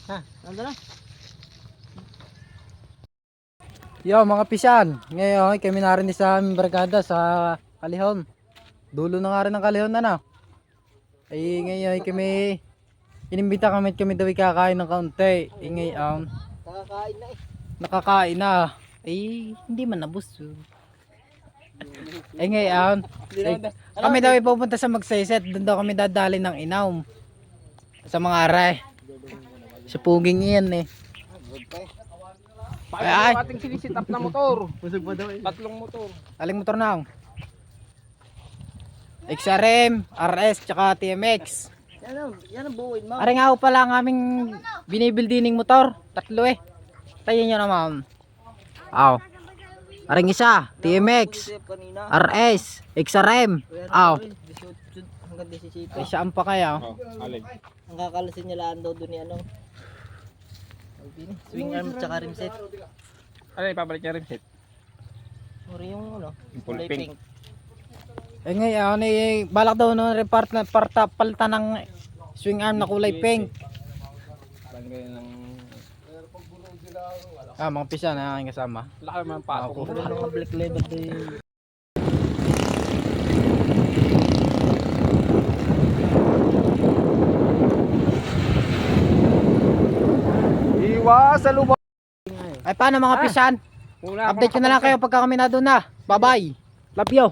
Ha, nandun na. Yo mga pisan, ngayon kami narinig sa aming barkada sa Kalihon. Dulo na nga rin ng Kalihon na na. Ay ngayon kami, inimbita kami daw kakain ng kaunti. Ay ngayon, Nakakain na eh. nakakain na. Ay hindi man nabusog. Ay ngayon, kami daw pupunta sa Magsaysay. Doon daw kami dadali ng inaw. Sa mga aray. Sa puging iyan eh. Pakita mo yung ating sinisit-up na motor. Busog pa daw eh. Tatlong motor. Aling motor na. XRM, RS, tsaka TMX. Yan ang buuin mo. Aring nga pala ang aming binibildining motor. Tatlo eh. Tayo nyo naman. Aw. Aring isa, TMX, RS, XRM. Aw. Hanggang 17. Ay saan pa kaya? Oh, alin. Ang kakalasin niya lang daw doon ni ano. Swing arm tsaka rim set. Alin, ipabalik niya rin set. Mura yung ano. Yung full kulay pink. Eh ngayon eh, balak daw no repart na palta ng swing arm na kulay pink. Lagay ng... Ah, mga pisa na aking kasama. Laki naman ang pato ko. Mura yung mga black label doon. Iwas sa lubak. Ay paano mga pisan? Una Update ko na lang kayo pagka kami na doon na. Bye bye. Love you.